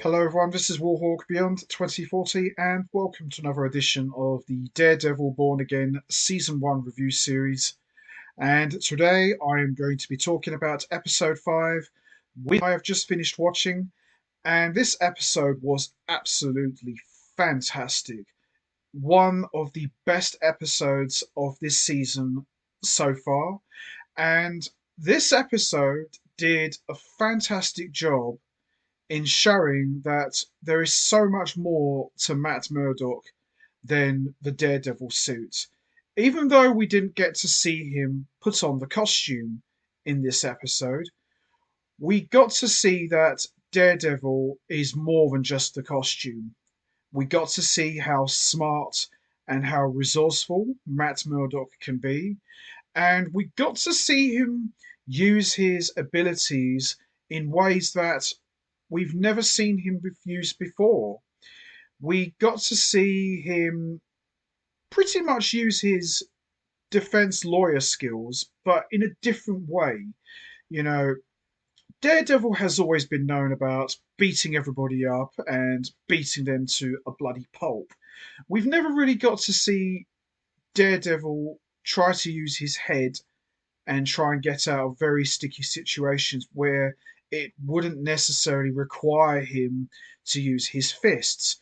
Hello, everyone. This is Warhawk Beyond 2040, and welcome to another edition of the Daredevil Born Again Season 1 review series. And today I am going to be talking about episode 5, which I have just finished watching. And this episode was absolutely fantastic. One of the best episodes of this season so far. And this episode did a fantastic job in showing that there is so much more to Matt Murdock than the Daredevil suit. Even though we didn't get to see him put on the costume in this episode, we got to see that Daredevil is more than just the costume. We got to see how smart and how resourceful Matt Murdock can be, and we got to see him use his abilities in ways that we've never seen him used before. We got to see him pretty much use his defense lawyer skills, but in a different way. You know, Daredevil has always been known about beating everybody up and beating them to a bloody pulp. We've never really got to see Daredevil try to use his head and try and get out of very sticky situations where it wouldn't necessarily require him to use his fists.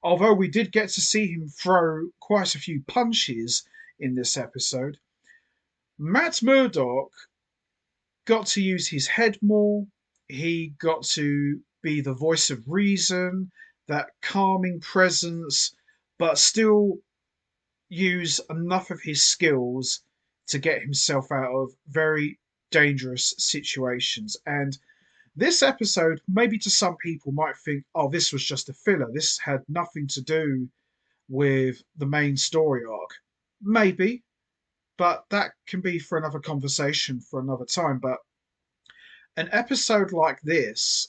Although we did get to see him throw quite a few punches in this episode, Matt Murdock got to use his head more. He got to be the voice of reason, that calming presence, but still use enough of his skills to get himself out of very dangerous situations. And this episode, maybe to some people, might think, oh, this was just a filler. This had nothing to do with the main story arc. Maybe, but that can be for another conversation for another time. But an episode like this,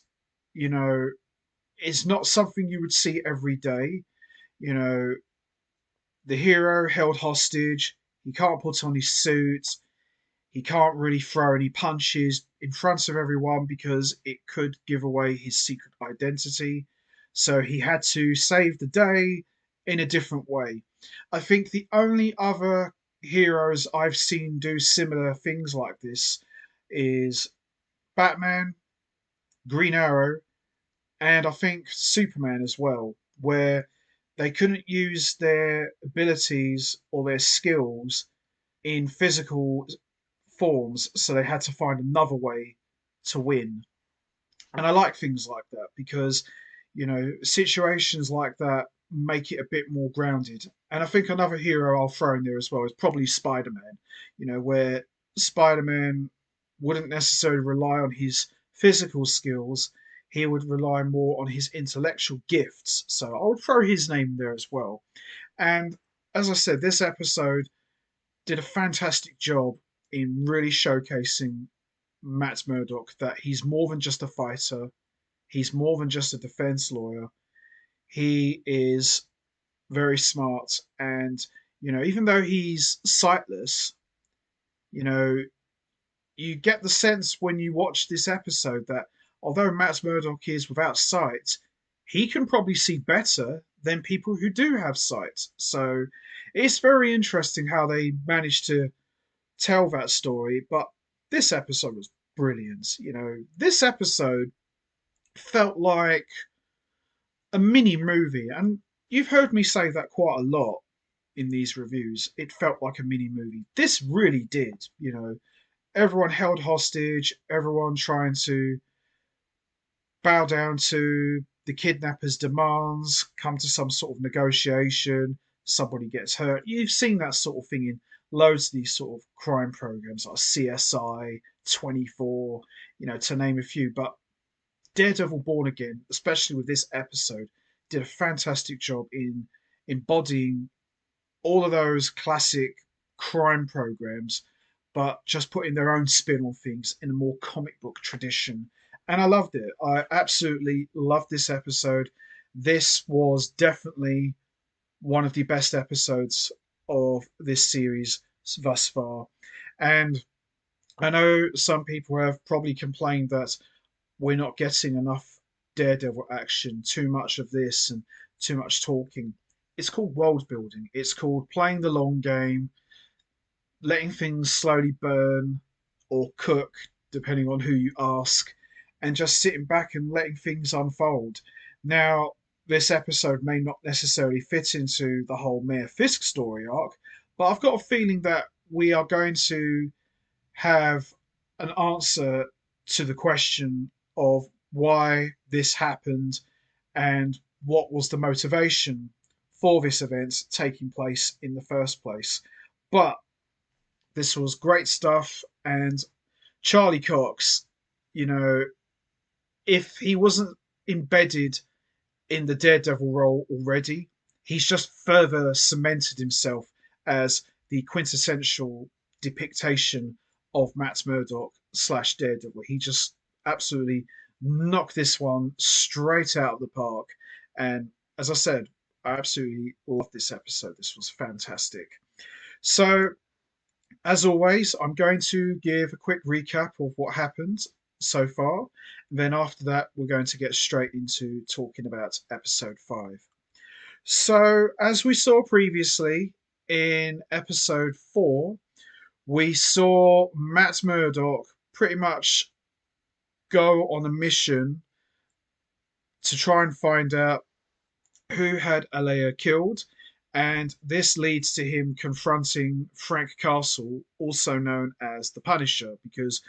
you know, is not something you would see every day. You know, the hero held hostage, he can't put on his suit, he can't really throw any punches in front of everyone because it could give away his secret identity. So he had to save the day in a different way. I think the only other heroes I've seen do similar things like this is Batman, Green Arrow, and I think Superman as well, where they couldn't use their abilities or their skills in physical forms, so they had to find another way to win. And I like things like that because, situations like that make it a bit more grounded. And I think another hero I'll throw in there as well is probably Spider Man, where Spider Man wouldn't necessarily rely on his physical skills, he would rely more on his intellectual gifts. So I would throw his name there as well. And as I said, this episode did a fantastic job in really showcasing Matt Murdock that he's more than just a fighter, he's more than just a defense lawyer. He is very smart, and even though he's sightless, you know, you get the sense when you watch this episode that although Matt Murdock is without sight, he can probably see better than people who do have sight. So it's very interesting how they managed to tell that story. But this episode was brilliant. This episode felt like a mini movie, and you've heard me say that quite a lot in these reviews. It felt like a mini movie. This really did. Everyone held hostage, everyone trying to bow down to the kidnapper's demands, come to some sort of negotiation, somebody gets hurt. You've seen that sort of thing in loads of these sort of crime programs like CSI, 24, to name a few. But Daredevil Born Again, especially with this episode, did a fantastic job in embodying all of those classic crime programs, but just putting their own spin on things in a more comic book tradition. And I loved it. I absolutely loved this episode. This was definitely one of the best episodes of this series thus far. And I know some people have probably complained that we're not getting enough Daredevil action, too much of this and too much talking. It's called world building. It's called playing the long game, letting things slowly burn or cook, depending on who you ask, and just sitting back and letting things unfold. Now, this episode may not necessarily fit into the whole Mayor Fisk story arc, but I've got a feeling that we are going to have an answer to the question of why this happened and what was the motivation for this event taking place in the first place. But this was great stuff, and Charlie Cox, you know, if he wasn't embedded in the Daredevil role already, he's just further cemented himself as the quintessential depiction of Matt Murdock slash Daredevil. He just absolutely knocked this one straight out of the park. And as I said, I absolutely loved this episode. This was fantastic. So, as always, I'm going to give a quick recap of what happened so far. And then after that, we're going to get straight into talking about episode 5. So, as we saw previously in episode 4, we saw Matt Murdock pretty much go on a mission to try and find out who had Alea killed. And this leads to him confronting Frank Castle, also known as the Punisher, because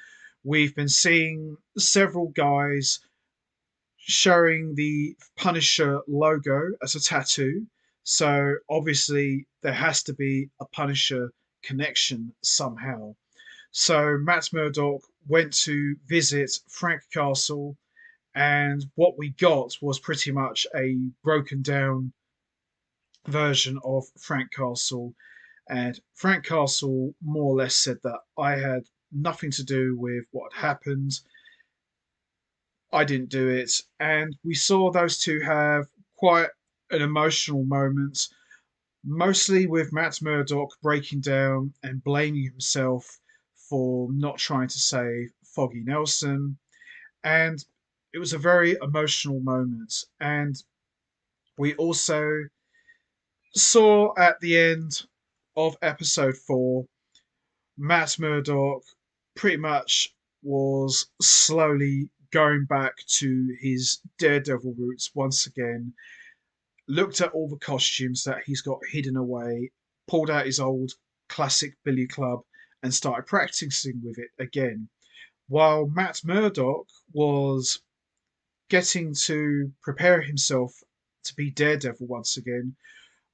we've been seeing several guys showing the Punisher logo as a tattoo. So obviously there has to be a Punisher connection somehow. So Matt Murdock went to visit Frank Castle, and what we got was pretty much a broken down version of Frank Castle. And Frank Castle more or less said that I had nothing to do with what had happened. I didn't do it. And we saw those two have quite an emotional moment, mostly with Matt Murdock breaking down and blaming himself for not trying to save Foggy Nelson. And it was a very emotional moment. And we also saw at the end of episode 4, Matt Murdock pretty much was slowly going back to his Daredevil roots once again, looked at all the costumes that he's got hidden away, pulled out his old classic billy club, and started practicing with it again. While Matt Murdock was getting to prepare himself to be Daredevil once again,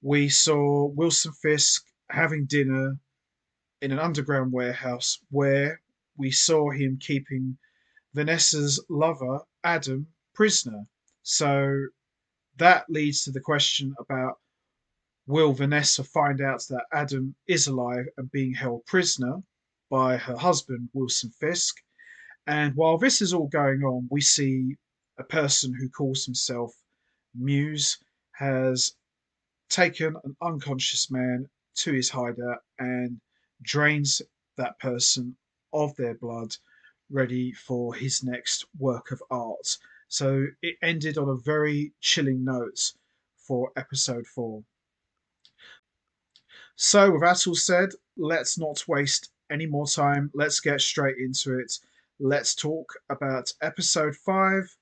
we saw Wilson Fisk having dinner in an underground warehouse where we saw him keeping Vanessa's lover, Adam, prisoner. So that leads to the question about, will Vanessa find out that Adam is alive and being held prisoner by her husband, Wilson Fisk? And while this is all going on, we see a person who calls himself Muse has taken an unconscious man to his hideout and drains that person of their blood, ready for his next work of art. So it ended on a very chilling note for episode 4. So, with that all said, let's not waste any more time. Let's get straight into it. Let's talk about episode 5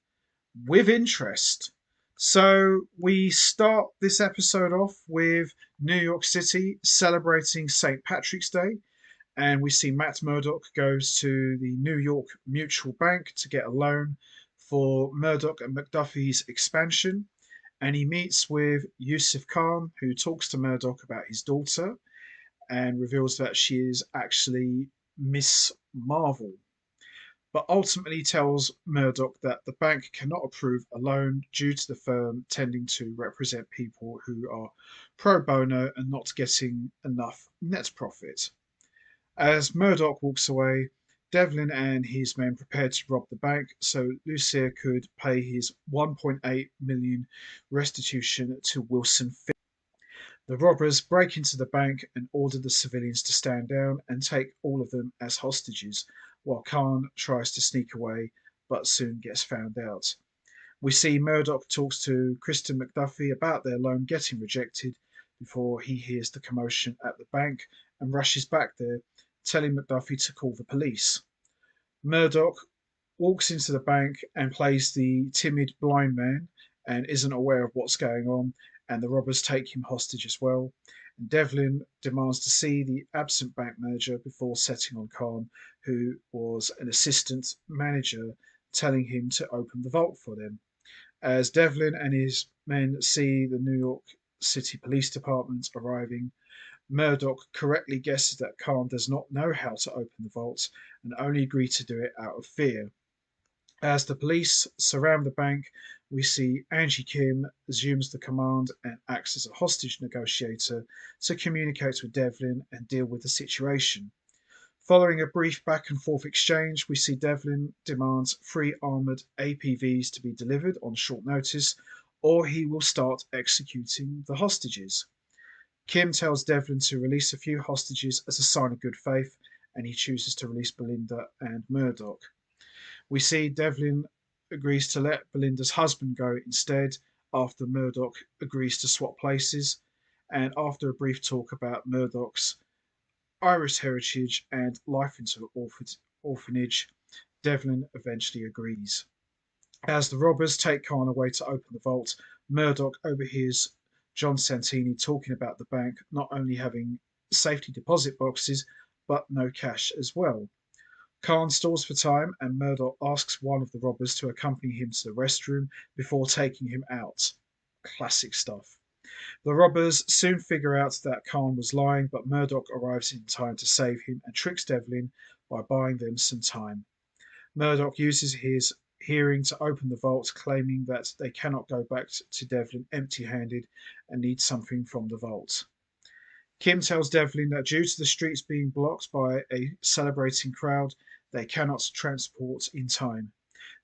with interest. So, we start this episode off with New York City celebrating St. Patrick's Day, and we see Matt Murdock goes to the New York Mutual Bank to get a loan for Murdock and McDuffie's expansion, and he meets with Yusuf Khan, who talks to Murdock about his daughter and reveals that she is actually Miss Marvel, but ultimately tells Murdock that the bank cannot approve a loan due to the firm tending to represent people who are pro bono and not getting enough net profit. As Murdock walks away, Devlin and his men prepare to rob the bank so Lucia could pay his 1.8 million restitution to Wilson Fisk. The robbers break into the bank and order the civilians to stand down and take all of them as hostages, while Khan tries to sneak away but soon gets found out. We see Murdoch talks to Kristen McDuffie about their loan getting rejected before he hears the commotion at the bank and rushes back there, telling McDuffie to call the police. Murdoch walks into the bank and plays the timid blind man and isn't aware of what's going on, and the robbers take him hostage as well. And Devlin demands to see the absent bank manager before setting on Khan, who was an assistant manager, telling him to open the vault for them. As Devlin and his men see the New York City Police Department arriving, Murdoch correctly guesses that Khan does not know how to open the vault and only agreed to do it out of fear. As the police surround the bank, we see Angie Kim assumes the command and acts as a hostage negotiator to communicate with Devlin and deal with the situation. Following a brief back and forth exchange, we see Devlin demands 3 armored APVs to be delivered on short notice, or he will start executing the hostages. Kim tells Devlin to release a few hostages as a sign of good faith, and he chooses to release Belinda and Murdoch. We see Devlin agrees to let Belinda's husband go instead after Murdoch agrees to swap places, and after a brief talk about Murdoch's Irish heritage and life into orphanage, Devlin eventually agrees. As the robbers take Khan away to open the vault, Murdoch overhears John Santini talking about the bank not only having safety deposit boxes, but no cash as well. Khan stalls for time, and Murdoch asks one of the robbers to accompany him to the restroom before taking him out. Classic stuff. The robbers soon figure out that Khan was lying, but Murdoch arrives in time to save him and tricks Devlin by buying them some time. Murdoch uses his hearing to open the vault, claiming that they cannot go back to Devlin empty handed and need something from the vault. Kim tells Devlin that due to the streets being blocked by a celebrating crowd, they cannot transport in time.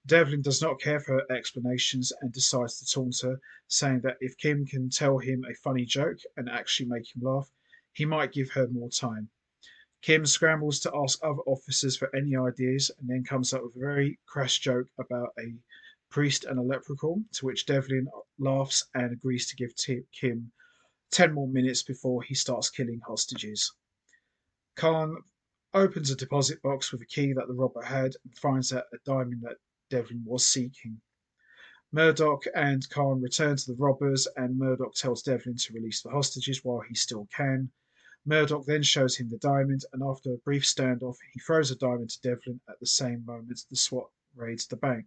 Devlin does not care for her explanations and decides to taunt her, saying that if Kim can tell him a funny joke and actually make him laugh, he might give her more time. Kim scrambles to ask other officers for any ideas and then comes up with a very crass joke about a priest and a leprechaun, to which Devlin laughs and agrees to give Kim 10 more minutes before he starts killing hostages. Khan opens a deposit box with a key that the robber had and finds out a diamond that Devlin was seeking. Murdoch and Khan return to the robbers, and Murdoch tells Devlin to release the hostages while he still can. Murdoch then shows him the diamond, and after a brief standoff, he throws a diamond to Devlin at the same moment the SWAT raids the bank.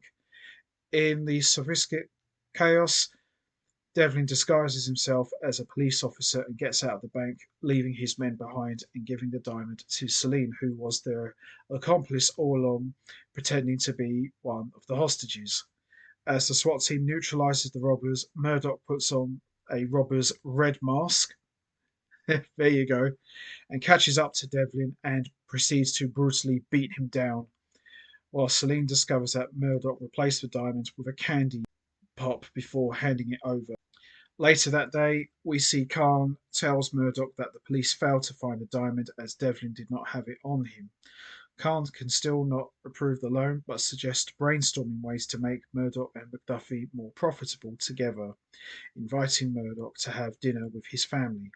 In the sophisticated chaos, Devlin disguises himself as a police officer and gets out of the bank, leaving his men behind and giving the diamond to Celine, who was their accomplice all along, pretending to be one of the hostages. As the SWAT team neutralizes the robbers, Murdoch puts on a robber's red mask. There you go. And catches up to Devlin and proceeds to brutally beat him down, while Celine discovers that Murdoch replaced the diamond with a candy pop before handing it over. Later that day, we see Khan tells Murdoch that the police failed to find the diamond as Devlin did not have it on him. Khan can still not approve the loan, but suggests brainstorming ways to make Murdoch and McDuffie more profitable together, inviting Murdoch to have dinner with his family.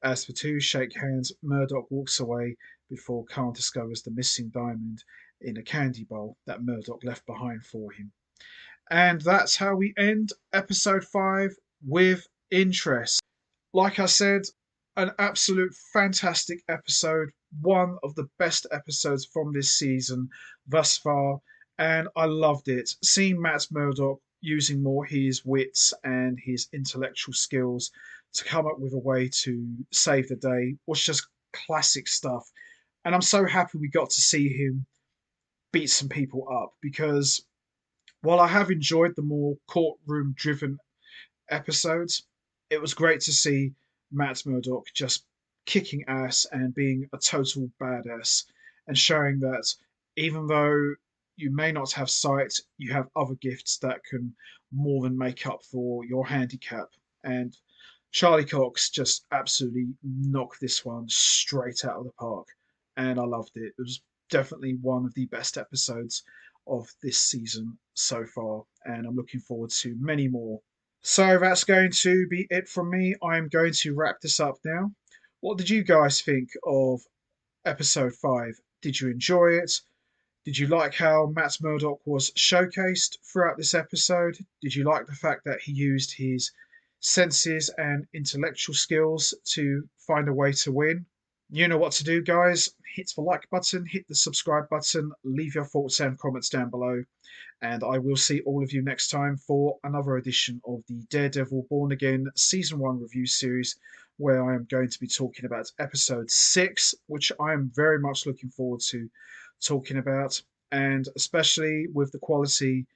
As the two shake hands, Murdoch walks away before Khan discovers the missing diamond in a candy bowl that Murdoch left behind for him. And that's how we end episode 5 with interest. Like I said, an absolute fantastic episode, one of the best episodes from this season thus far, and I loved it. Seeing Matt Murdock using more his wits and his intellectual skills to come up with a way to save the day was just classic stuff. And I'm so happy we got to see him beat some people up because while I have enjoyed the more courtroom driven episodes, it was great to see Matt Murdock just kicking ass and being a total badass and showing that even though you may not have sight, you have other gifts that can more than make up for your handicap. And Charlie Cox just absolutely knocked this one straight out of the park. And I loved it. It was definitely one of the best episodes of this season so far, and I'm looking forward to many more. So that's going to be it from me. I'm going to wrap this up now. What did you guys think of episode 5? Did you enjoy it? Did you like how Matt Murdock was showcased throughout this episode? Did you like the fact that he used his senses and intellectual skills to find a way to win? You know what to do, guys. Hit the like button, hit the subscribe button, leave your thoughts and comments down below, and I will see all of you next time for another edition of the Daredevil Born Again Season 1 review series, where I am going to be talking about episode 6, which I am very much looking forward to talking about, and especially with the quality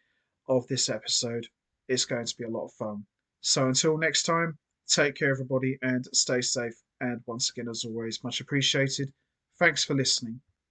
of this episode, it's going to be a lot of fun. So until next time, take care, everybody, and stay safe. And once again, as always, much appreciated. Thanks for listening.